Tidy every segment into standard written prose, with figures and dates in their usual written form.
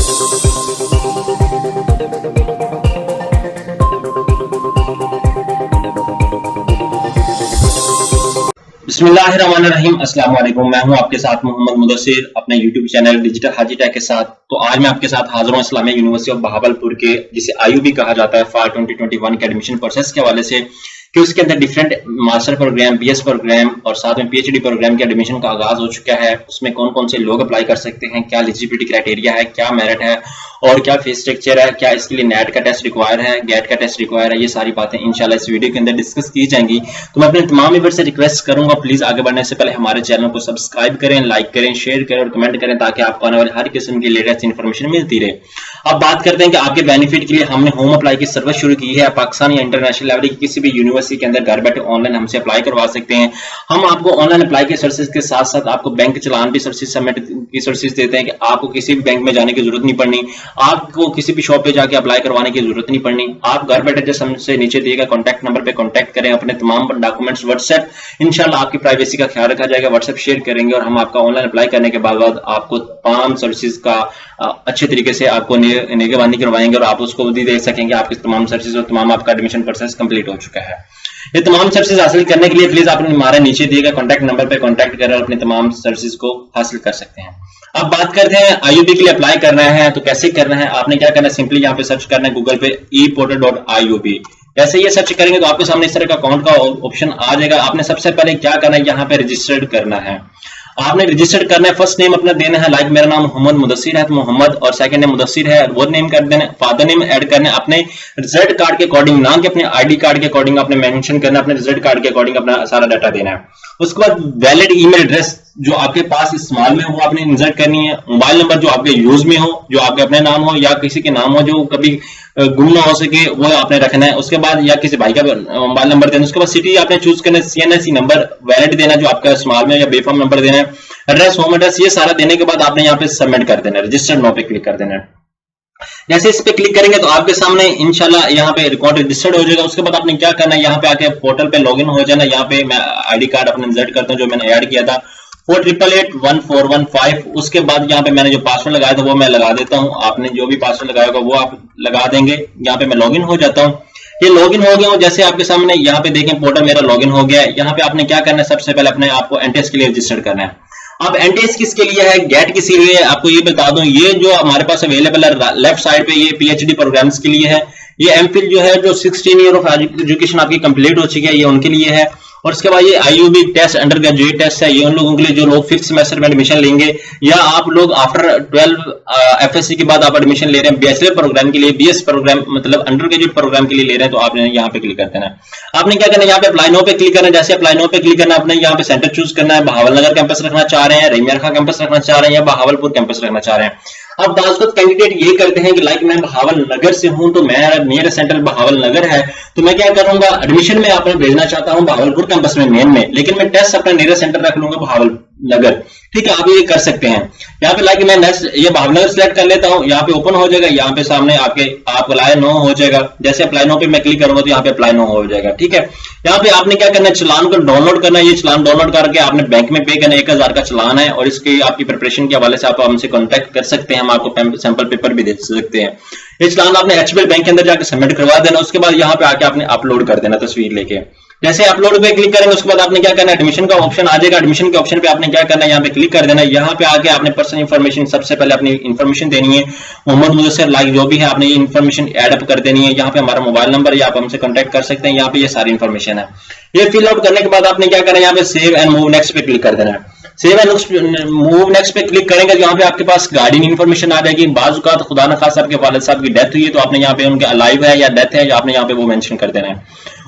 बिस्मिल्लाहिर्रहमानिर्रहीम। अस्सलाम वालेकुम। मैं हूं आपके साथ मोहम्मद मुदस्सिर अपने YouTube चैनल डिजिटल हाजी टेक के साथ। तो आज मैं आपके साथ हाजिर हूं इस्लामिया यूनिवर्सिटी ऑफ बहावलपुर के, जिसे IUB कहा जाता है, फॉर 2021 के एडमिशन प्रोसेस के हवाले से कि उसके अंदर different master programme, BS programme और साथ में PhD प्रोग्राम के एडमिशन का आगाज हो चुका है। उसमें कौन कौन से लोग अप्लाई कर सकते हैं, क्या एलिजिबिलिटी क्राइटेरिया है, क्या मेरिट है और क्या फीस स्ट्रक्चर है, क्या इसके लिए नेट का टेस्ट रिक्वायर है, गेट का टेस्ट रिक्वायर है, ये सारी बातें इंशाल्लाह इस वीडियो के अंदर डिस्कस की जाएंगी। तो मैं अपने तमाम व्यूअर से रिक्वेस्ट करूंगा, प्लीज आगे बढ़ने से पहले हमारे चैनल को सब्सक्राइब करें, लाइक करें, शेयर करें और कमेंट करें, ताकि आपको आने वाली हर किस्म की लेटेस्ट इन्फॉर्मेशन मिलती रहे। अब बात करते हैं कि आपके बेनिफिट के लिए हमने होम अप्लाई की सर्विस शुरू की है। पाकिस्तान या इंटरनेशनल लेवल की किसी भी यूनिवर्सिटी के अंदर घर बैठे ऑनलाइन हमसे अप्लाई करवा सकते हैं। हम आपको ऑनलाइन अप्लाई के सर्विसेज के साथ साथ आपको बैंक चलान भी सर्विसेज सबमिट की सर्विसेज देते हैं कि आपको किसी भी बैंक में जाने की जरूरत नहीं पड़नी, आपको किसी भी शॉप पे जाके अप्लाई करवाने की जरूरत नहीं पड़नी। आप घर बैठे जैसे हमसे नीचे दिए गए कॉन्टैक्ट नंबर पे कॉन्टैक्ट करें, अपने तमाम डॉक्यूमेंट्स व्हाट्सएप, इंशाल्लाह आपकी प्राइवेसी का ख्याल रखा जाएगा, व्हाट्सएप शेयर करेंगे और हम आपका ऑनलाइन अप्लाई करने के बाद आपको तमाम सर्विसेज का अच्छे तरीके से आपको निगरानी करवाएंगे और आप उसको भी देख सकेंगे आपकी तमाम सर्विसेज और तमाम आपका एडमिशन प्रोसेस कंप्लीट हो चुका है। ये तमाम सर्विसेज हासिल करने के लिए प्लीज आप हमारे नीचे दिए गए कॉन्टैक्ट नंबर पे कॉन्टैक्ट कर अपने तमाम सर्विसेज को हासिल कर सकते हैं। अब बात करते हैं IUB के लिए अप्लाई करना है तो कैसे करना है। आपने क्या करना है, सिंपली यहाँ पे सर्च करना है गूगल पे eportal.iub। जैसे ये सर्च करेंगे तो आपके सामने इस तरह का अकाउंट का ऑप्शन आ जाएगा। आपने सबसे पहले क्या करना है, यहाँ पे रजिस्टर्ड करना है। आपने रजिस्टर्ड करना है, फर्स्ट नेम अपना देना है, लाइक मेरा नाम मोहम्मद मुदस्सिर है तो मोहम्मद, और सेकंड नेम मुदस्सिर है वो नेम कर देना है। फादर नेम ऐड करना है अपने रिजल्ट कार्ड के अकॉर्डिंग, ना कि अपने ID कार्ड के अकॉर्डिंग आपने मेंशन करना है, अपने रिजल्ट कार्ड के अकॉर्डिंग अपना सारा डाटा देना है। उसके बाद वैलिड ईमेल एड्रेस जो आपके पास इस्तेमाल में हो आपने इंसर्ट करनी है। मोबाइल नंबर जो आपके यूज में हो, जो आपके अपने नाम हो या किसी के नाम हो जो कभी गुम ना हो सके, वो आपने रखना है। उसके बाद या किसी भाई का मोबाइल नंबर देना। उसके बाद सिटी आपने चूज करना है, CNSE नंबर वैलिड देना जो आपका इस्तेमाल में, या बेफाम नंबर देना है, एड्रेस, होम एड्रेस, ये सारा देने के बाद आपने यहाँ पे सबमिट कर देना है, रजिस्टर्ड नाउ पे क्लिक कर देना है। जैसे इस पे क्लिक करेंगे तो आपके सामने इंशाल्लाह यहाँ पे रिकॉर्ड रजिस्टर्ड हो जाएगा। उसके बाद आपने क्या करना है, यहाँ पे आके पोर्टल पे लॉगिन हो जाना। यहाँ पे मैं ID कार्ड अपने इंसर्ट करता हूँ जो मैंने ऐड किया था 48881415। उसके बाद यहाँ पे मैंने जो पासवर्ड लगाया था वो मैं लगा देता हूँ। आपने जो भी पासवर्ड लगाया होगा वो आप लगा देंगे। यहाँ पे मैं लॉगिन हो जाता हूँ। ये लॉगिन हो गया हूँ। जैसे आपके सामने यहाँ पे देखें पोर्टल मेरा लॉगिन हो गया है। यहाँ पे आपने क्या करना है, सबसे पहले अपने आपको NTS के लिए रजिस्टर करना है। अब NTS किसके लिए है, गेट किसी लिए है, आपको ये बता दूं, ये जो हमारे पास अवेलेबल है लेफ्ट साइड पे, ये PhD प्रोग्राम्स के लिए है। ये MPhil जो है, जो 16 ईयर ऑफ एजुकेशन आपकी कंप्लीट हो चुकी है, ये उनके लिए है। और उसके बाद ये IUB test, under graduate test है, ये उन लोगों के लिए जो लोग 5th सेमेस्टर में एडमिशन लेंगे, या आप लोग आफ्टर 12 FSC के बाद आप एडमिशन ले रहे हैं बैचलर प्रोग्राम के लिए, BS प्रोग्राम मतलब अंडर ग्रेजुएट प्रोग्राम के लिए ले रहे हैं, तो आपने यहाँ पे क्लिक कर देना है। आपने क्या करना है, यहाँ पे अप्लाई नो पे क्लिक करना है। जैसे अप्लाई नो पे क्लिक करना है, आपने यहाँ पे सेंटर चूज करना है। बहावलनगर कैंपस रखना चाह रहे हैं, रहीमिया खां कैंपस रखना चाह रहे हैं, या बहावलपुर कैंपस रखना चाह रहे हैं। अब बाज़ कैंडिडेट ये करते हैं कि लाइक मैं बहावलनगर से हूं तो मेरा सेंटर बहावलनगर है, तो मैं क्या करूंगा, एडमिशन में आपने भेजना चाहता हूं बहावलपुर कैंपस में मेन में, लेकिन मैं टेस्ट अपना नियर सेंटर रख लूंगा बहावलनगर। ठीक है, आप ये कर सकते हैं। यहाँ पे लाइक मैं नेक्स्ट ये बहावलनगर सेलेक्ट कर लेता हूँ। यहाँ पे ओपन हो जाएगा, यहाँ पे सामने आपके आप अप्लाई नो हो जाएगा। जैसे अप्लाई नो पे मैं क्लिक करूंगा तो यहाँ पे अप्लाई नो हो जाएगा। ठीक है, यहाँ पे आपने क्या करना है, चलान को डाउनलोड करना है। ये चलान डाउनलोड करके आपने बैंक में पे करना है, 1000 का चलान है, और इसकी आपकी प्रिपरेशन के हवाले से आप हमसे कॉन्टेक्ट कर सकते हैं, हम आपको सैंपल पेपर भी दे सकते हैं। ये चलान आपने HBL बैंक के अंदर जाकर सबमिट करवा देना। उसके बाद यहाँ पे आके आपने अपलोड कर देना तस्वीर लेके। जैसे अपलोड पे क्लिक करेंगे उसके बाद आपने क्या करना है, एडमिशन का ऑप्शन आ जाएगा। एडमिशन के ऑप्शन पे आपने क्या करना है, यहाँ पे क्लिक कर देना है। यहाँ पे आके आपने पर्सनल इंफॉर्मेशन सबसे पहले अपनी इंफॉर्मेशन देनी है, मोहम्मद मुदस्सिर लाइक जो भी है आपने ये इंफॉर्मेशन एड अप कर देनी है। यहाँ पे हमारा मोबाइल नंबर या आप हमसे कॉन्टेक्ट कर सकते हैं, यहाँ पे ये सारी इंफॉर्मेशन है। ये फिल आउट करने के बाद आपने क्या करना है, यहाँ पे सेव एंड मूव नेक्स्ट पे क्लिक कर देना है। सेव एंड मूव नेक्स्ट पे क्लिक करेंगे तो यहाँ पे आपके पास गार्डियन इंफॉर्मेशन आ जाएगी। बाज़ औक़ात खुदा न खास आपके वालिद साहब की डेथ हुई है तो आपने यहाँ पे उनके अलाइव है या डेथ है, आपने यहाँ पे वो मेंशन कर देना है।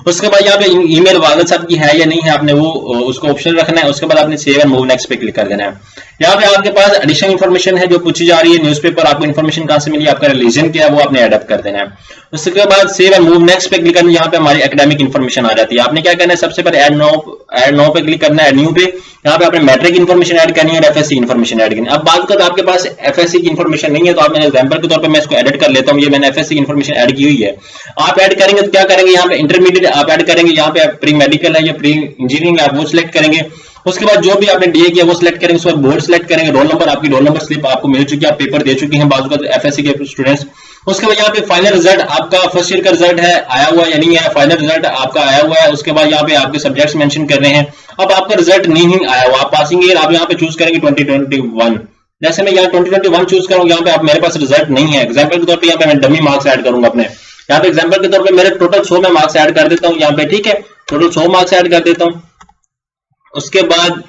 उसके बाद यहाँ पे ईमेल वालिद साहब की है या नहीं है, आपने वो उसको ऑप्शन रखना है। उसके बाद आपने सेव एंड मूव नेक्स्ट पे क्लिक कर देना है। यहाँ पे आपके पास एडिशनल इंफॉर्मेशन है जो पूछी जा रही है, न्यूज़पेपर आपको इंफॉर्मेशन कहाँ से मिली, आपका रिलीजन क्या है, वो आपने एडअप कर देना है। उसके बाद सेव एंड मूव नेक्स्ट पे क्लिक करना, यहाँ पे हमारी एकेडमिक इंफॉर्मेशन आ जाती है। आपने क्या करना है, सबसे पहले ऐड नो पे क्लिक करना है, ऐड न्यू पे। यहाँ पे आपने मैट्रिक इंफॉर्मेशन ऐड करनी है और FSC इंफॉर्मेशन ऐड करनी है। अब बात करें आपके पास FSC की इंफॉर्मेशन नहीं है तो आप मैंने एग्जांपल के तौर पे मैं इसको एडिट कर लेता हूँ। ये मैंने FSC इंफॉर्मेशन ऐड की हुई है। आप ऐड करेंगे तो क्या करेंगे, यहाँ पे इंटरमीडिएट आप ऐड करेंगे, यहाँ पे प्री मेडिकल है या प्री इंजीनियरिंग आप वो सिलेक्ट करेंगे। उसके बाद जो भी आपने डीए किया वो सिलेक्ट करेंगे, उसके बाद बोर्ड सिलेक्ट करेंगे, रोल नंबर, आपकी रोल नंबर स्लिप आपको मिल चुकी है, आप पेपर दे चुके हैं बाजू का एफएससी के स्टूडेंट्स। उसके बाद यहाँ पे फाइनल रिजल्ट आपका फर्स्ट ईयर का रिजल्ट है आया हुआ या नहीं है, फाइनल रिजल्ट आपका आया हुआ है। उसके बाद यहाँ पे आपके सब्जेक्ट्स मेंशन कर रहे हैं। अब आपका रिजल्ट नहीं आया हुआ, आप पासिंग ईयर आप यहाँ पे चूज करेंगे 2021। जैसे मैं यहाँ 2021 चूज करूंगा, यहाँ पे आप मेरे पास रिजल्ट नहीं है, एग्जाम्पल के तौर पर यहाँ पे मैं डमी मार्क्स ऐड करूंगा अपने, यहाँ पे एग्जाम्पल के तौर पर मेरे टोटल 100 में मार्क्स ऐड कर देता हूँ यहाँ पे, ठीक है, टोटल 100 मार्क्स ऐड कर देता हूँ। उसके बाद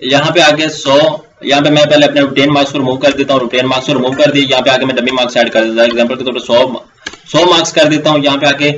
यहाँ पे आगे 100, यहाँ पे मैं पहले अपने 10 मार्क्स को रिमूव कर देता हूँ, 10 मार्क्स को रिमूव कर दिए, यहाँ पे आगे मैं डमी मार्क्स ऐड कर देता हूँ, एग्जाम्पल के तौर पर 100 मार्क्स कर देता हूँ, यहाँ पे आके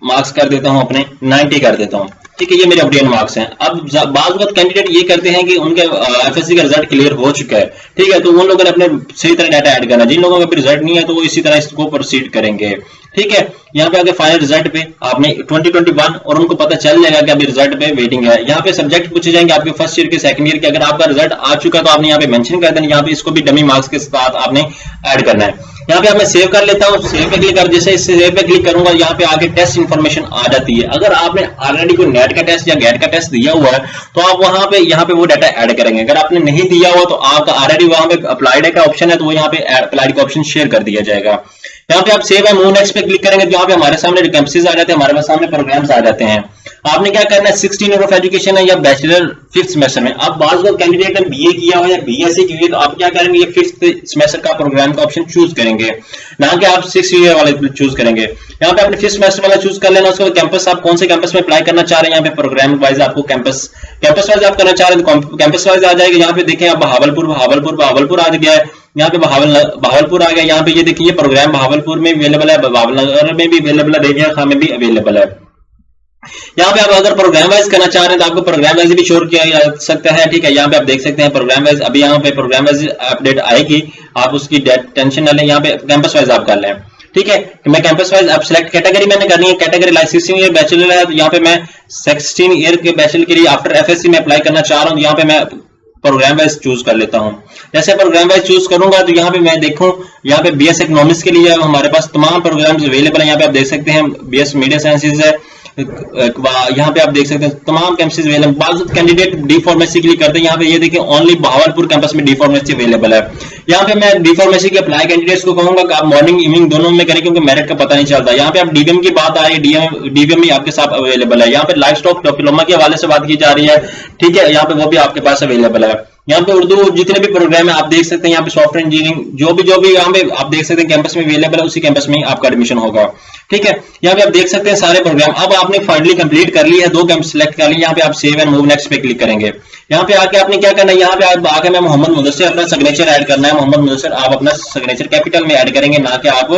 मार्क्स कर देता हूँ अपने 90 कर देता हूँ, ठीक है, ये मेरे अपडेट मार्क्स हैं। अब बाज़ वक्त कैंडिडेट ये करते हैं कि उनके एफएससी का रिजल्ट क्लियर हो चुका है, ठीक है, तो उन लोगों ने अपने सही तरह डाटा ऐड करना, जिन लोगों का रिजल्ट नहीं है तो वो इसी तरह इसको प्रोसीड करेंगे, ठीक है। यहाँ पे आगे फाइनल रिजल्ट पे आपने 2021 और उनको पता चल जाएगा कि अभी रिजल्ट पे वेटिंग है। यहाँ पे सब्जेक्ट पूछे जाएंगे आपके फर्स्ट ईयर के, सेकंड ईयर के, अगर आपका रिजल्ट आ चुका तो आपने यहाँ पे मेंशन कर देना, यहाँ पे इसको भी डमी मार्क्स के साथ आपने ऐड करना है। यहाँ पे आप मैं सेव कर लेता हूँ, सेव पे क्लिक कर, जैसे इस सेव पे क्लिक करूंगा यहाँ पे आगे टेस्ट इन्फॉर्मेशन आ जाती है। अगर आपने ऑलरेडी कोई नेट का टेस्ट या गेट का टेस्ट दिया हुआ है तो आप वहां पे यहाँ पे वो डाटा ऐड करेंगे। अगर आपने नहीं दिया हुआ तो आपका ऑलरेडी वहां पे अप्लाइड का ऑप्शन है तो वो यहाँ पे अप्लाइड का ऑप्शन शेयर कर दिया जाएगा। यहाँ पे आप सेव है मूव नेक्स्ट पे क्लिक करेंगे तो यहाँ पे हमारे सामने कैंपसेस आ जाते हैं, हमारे पास सामने प्रोग्राम्स आ जाते हैं। आपने क्या करना है, 16 ईयर ऑफ एजुकेशन है या बैचलर 5th सेमेस्टर में, अब बाज़ लोग कैंडिडेट ने बीए किया हो या बीएससी की हुई तो आप क्या करेंगे, ये 5th सेमेस्टर का प्रोग्राम का ऑप्शन चूज करेंगे, ना कि आप 6th ईयर वाले चूज करेंगे। यहाँ पे आपने 5th सेमेस्टर वाला चूज कर लेना। उसके बाद कैंपस, आप कौन से कैंपस में अप्लाई करना चाह रहे हैं, यहाँ पे प्रोग्राम वाइज आपको कैंपस वाइज आप करना चाह रहे हैं तो कैंपस वाइज आ जाएगा। यहाँ पे देखें आप बहावलपुर आ गया है, यहाँ पे बहावलपुर आ गया। यहाँ पे ये देखिए प्रोग्राम बहावलपुर में अवेलेबल है, बहावलनगर में भी अवेलेबल है, देविया खां में भी अवेलेबल है। यहाँ पे आप अगर प्रोग्राम वाइज करना चाह रहे हैं तो आपको प्रोग्राम वाइज भी शोर किया जा सकता है, ठीक है। यहाँ पे आप देख सकते हैं प्रोग्राम वाइज, अभी यहाँ पे प्रोग्राम वाइज अपडेट आएगी, आप उसकी टेंशन न लें। यहाँ पे कैंपस वाइज आप कर लें, ठीक है। मैं कैंपस वाइज अब सिलेक्ट कैटेगरी मैंने करनी है, कैटेगरी लाइक 16 ईयर बैचलर है तो यहाँ पे मैं 16 ईयर के बैचलर के लिए आफ्टर एफएससी में अप्लाई करना चाह रहा हूँ। यहाँ पे मैं प्रोग्राम वाइज चूज कर लेता हूँ। जैसे प्रोग्राम वाइज चूज करूंगा तो यहाँ पे मैं देखूं, यहाँ पे बीएस इकोनॉमिक्स के लिए हमारे पास तमाम प्रोग्राम्स अवेलेबल है। यहाँ पे आप देख सकते हैं बीएस मीडिया साइंसेज है, यहाँ पे आप देख सकते हैं तमाम कैंपसेस अवेलेबल। बाज़ कैंडिडेट डी फार्मेसी के लिए करते हैं, यहाँ पे ये देखिए ओनली बहावलपुर कैंपस में डी फार्मेसी अवेलेबल है। यहाँ पे मैं डी फार्मेसी के अप्लाई कैंडिडेट्स को कहूंगा कि आप मॉर्निंग इवनिंग दोनों में करें क्योंकि मेरिट का पता नहीं चलता। यहाँ पे आप डीवीएम की बात आ रही है, डीवीएम भी आपके साथ अवेलेबल है। यहाँ पे लाइफ स्टॉक डिप्लोमा के हवाले से बात की जा रही है, ठीक है, यहाँ पे वो भी आपके पास अवेलेबल है। यहाँ पे उर्दू जितने भी प्रोग्राम है आप देख सकते हैं, यहाँ पे सॉफ्टवेयर इंजीनियरिंग जो भी यहाँ पे आप देख सकते हैं कैंपस में अवेलेबल है, उसी कैंपस में आपका एडमिशन होगा, ठीक है। यहाँ पे आप देख सकते हैं सारे प्रोग्राम। अब आपने फाइनली कंप्लीट कर ली है, 2 कैंपस सिलेक्ट कर ली, यहाँ पे आप सेव एंड मूव नेक्स्ट पे क्लिक करेंगे। यहाँ पे आके आपने क्या करना है, यहाँ पे आप आके मैं मोहम्मद मुदस्सिर अपना सिग्नेचर ऐड करना है। मोहम्मद मुदस्सिर आप अपना सिग्नेचर कैपिटल में ऐड करेंगे, ना कि आप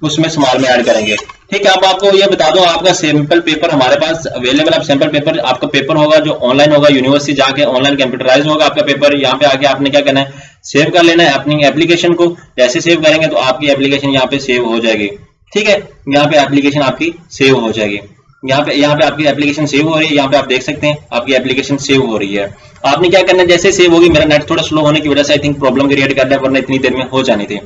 उसमें स्मॉल में ऐड करेंगे, ठीक है। अब आपको ये बता दो, आपका सैंपल पेपर हमारे पास अवेलेबल। अब सैंपल पेपर आपका पेपर होगा जो ऑनलाइन होगा, यूनिवर्सिटी जाके ऑनलाइन कंप्यूटराइज होगा आपका पेपर। यहाँ पे आके आपने क्या करना है, सेव कर लेना है अपनी एप्लीकेशन को। जैसे सेव करेंगे तो आपकी एप्लीकेशन यहाँ पे सेव हो जाएगी, ठीक है। यहाँ पे एप्लीकेशन आपकी सेव हो जाएगी, यहाँ पे आपकी एप्लीकेशन सेव हो रही है। यहाँ पे आप देख सकते हैं आपकी एप्लीकेशन सेव हो रही है। आपने क्या करना है, जैसे सेव होगी, मेरा नेट थोड़ा स्लो होने की वजह से आई थिंक प्रॉब्लम क्रिएट कर रहा है, वरना इतनी देर में हो जानी थी।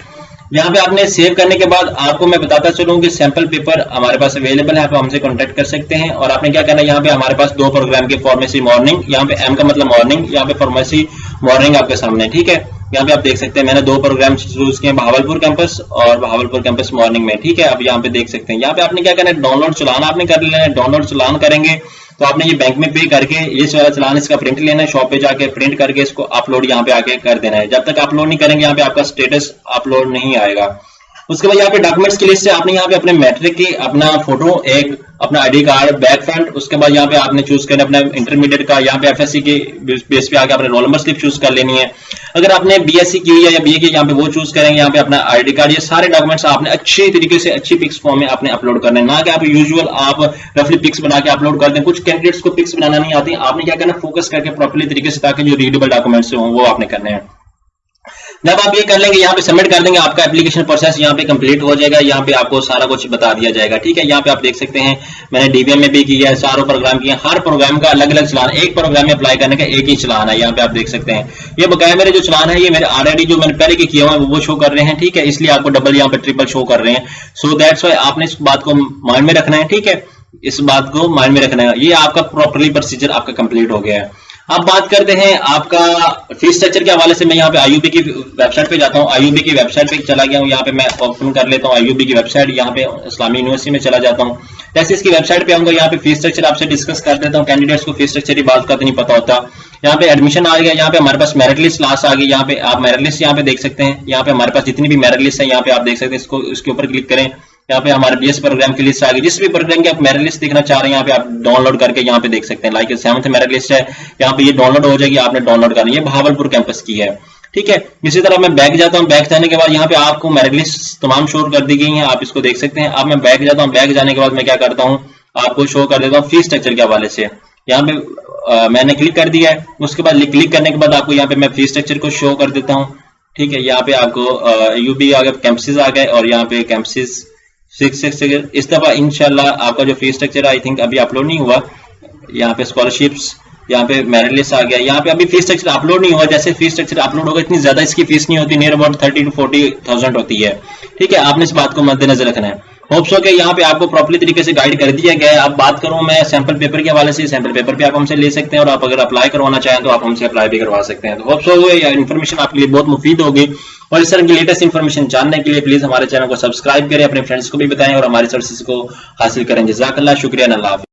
यहाँ पे आपने सेव करने के बाद आपको मैं बताता चलूं कि सैंपल पेपर हमारे पास अवेलेबल है, आप हमसे कांटेक्ट कर सकते हैं। और आपने क्या करना है, यहाँ पे हमारे पास 2 प्रोग्राम के फार्मेसी मॉर्निंग, यहाँ पे एम का मतलब मॉर्निंग, यहाँ पे फार्मेसी मॉर्निंग आपके सामने, ठीक है। यहाँ पे आप देख सकते हैं मैंने 2 प्रोग्राम चूज किए, बहावलपुर कैंपस और बहावलपुर कैंपस मॉर्निंग में, ठीक है। आप यहाँ पे देख सकते हैं, यहाँ पे आपने क्या करना है, डाउनलोड चलान आपने कर लेना है। डाउनलोड चलान करेंगे तो आपने ये बैंक में पे करके ये सारा चलान इसका प्रिंट लेना है, शॉप पे जाके प्रिंट करके इसको अपलोड यहाँ पे आके कर देना है। जब तक अपलोड नहीं करेंगे यहाँ पे आपका स्टेटस अपलोड नहीं आएगा। उसके बाद यहाँ पे डॉक्यूमेंट्स की लिस्ट से आपने यहाँ पे अपने मैट्रिक की अपना फोटो, एक अपना आईडी कार्ड बैक फ्रंट, उसके बाद यहाँ पे आपने चूज करना अपना इंटरमीडिएट का, यहाँ पे एफएससी के बेस पे आके आपने रोल नंबर स्लिप चूज कर लेनी है। अगर आपने बीएससी की हुई है या बीए की, यहाँ पे वो चूज करेंगे। यहाँ पे अपना आईडी कार्ड, ये सारे डॉक्यूमेंट्स आपने अच्छे तरीके से अच्छी पिक्स फॉर्म में आपने अपलोड करना है, ना कि आप यूजुअल आप रफली पिक्स बना के अपलोड कर दें। कुछ कैंडिडेट्स को पिक्स बनाना नहीं आती, आपने क्या करना, फोकस करके प्रॉपर्ली तरीके से, ताकि जो रीडेबल डॉक्यूमेंट्स हो वो आपने करने हैं। जब आप ये कर लेंगे, यहाँ पे सबमिट कर देंगे, आपका एप्लीकेशन प्रोसेस यहाँ पे कंप्लीट हो जाएगा। यहाँ पे आपको सारा कुछ बता दिया जाएगा, ठीक है। यहाँ पे आप देख सकते हैं मैंने डीवीएम में भी किया है, सारों प्रोग्राम किए, हर प्रोग्राम का अलग अलग चलान, एक प्रोग्राम में अप्लाई करने का एक ही चलान है। यहाँ पे आप देख सकते हैं ये बकाया मेरे जो चलान है, ये मेरे ऑलरेडी जो मैंने पहले के किए हुए हैं वो शो कर रहे हैं, ठीक है। इसलिए आपको डबल यहाँ पे ट्रिपल शो कर रहे हैं। सो दैट्स व्हाई आपने इस बात को माइंड में रखना है, ठीक है। इस बात को माइंड में रखना है। ये आपका प्रॉपर्ली प्रोसीजर आपका कंप्लीट हो गया है। अब बात करते हैं आपका फीस स्ट्रक्चर के हवाले से। मैं यहाँ पे आईयूबी की वेबसाइट पे जाता हूँ, आईयूबी की वेबसाइट पे चला गया हूँ, यहाँ पे मैं ओपन कर लेता हूँ आईयूबी की वेबसाइट, यहाँ पे इस्लामी यूनिवर्सिटी में चला जाता हूँ। जैसे इसकी वेबसाइट पे आऊंगा, यहाँ पे फीस स्ट्रक्चर आपसे डिस्कस कर देता हूँ। कैंडिडेट्स को फीस स्ट्रक्चर की बात का तो नहीं पता होता। यहाँ पे एडमिशन आ गया, यहाँ पे हमारे पास मेरिट लिस्ट लास्ट आ गई, यहाँ पे आप मेरिट लिस्ट यहाँ पे देख सकते हैं। यहाँ पे हमारे पास जितनी भी मेरिट लिस्ट है यहाँ पे आप देख सकते हैं, इसको इसके ऊपर क्लिक करें, यहाँ पे हमारे बीएस प्रोग्राम की लिस्ट आ गई। जिस भी प्रोग्राम की आप मेरिट लिस्ट देखना चाह रहे हैं यहाँ पे आप डाउनलोड करके यहाँ पे देख सकते हैं। लाइक 7th मेरिट लिस्ट है, यहाँ पे ये डाउनलोड हो जाएगी, आपने डाउनलोड करनी है, बहावलपुर कैंपस की है, ठीक है। इसी तरह मैं बैक जाता हूँ, बैक जाने के बाद यहाँ पे आपको मेरिट लिस्ट तमाम शो कर दी गई है, आप इसको देख सकते हैं। अब मैं बैक जाता हूँ, बैक जाने के बाद मैं क्या करता हूँ, आपको शो कर देता हूँ फीस स्ट्रक्चर के हवाले से। यहाँ पे मैंने क्लिक कर दिया है, उसके बाद क्लिक करने के बाद आपको यहाँ पे मैं फीस स्ट्रक्चर को शो कर देता हूँ, ठीक है। यहाँ पे आपको यूबी आ गए, कैंपसेस आ गए, और यहाँ पे कैंपसेस 6 इस दफा इंशाल्लाह आपका जो फीस स्ट्रक्चर आई थिंक अभी अपलोड नहीं हुआ। यहाँ पे स्कॉलरशिप्स, यहाँ पे मेरिट लिस्ट आ गया, यहाँ पे अभी फीस स्ट्रक्चर अपलोड नहीं हुआ। जैसे फीस स्ट्रक्चर अपलोड होगा इतनी ज्यादा इसकी फीस नहीं होती, नियर अबाउट 30 to 40,000 होती है, ठीक है। आपने इस बात को मद्देनजर रखना है। होप्स हो के यहाँ पे आपको प्रॉपर्ली तरीके से गाइड कर दिया गया है। अब बात करूं मैं सैंपल पेपर के हवाले से, सैंपल पेपर भी आप हमसे ले सकते हैं, और आप अगर अप्लाई करवाना चाहें तो आप हमसे अप्लाई भी करवा सकते हैं। तो होप्स हो ये इन्फॉर्मेशन आपके लिए बहुत मुफीद होगी, और इस तरह की लेटेस्ट इन्फॉर्मेशन जानने के लिए प्लीज हमारे चैनल को सब्सक्राइब करें, अपने फ्रेंड्स को भी बताएं और हमारी सर्विसेज को हासिल करें। जज़ाकल्लाह, शुक्रिया, अल्लाह हाफ़िज़।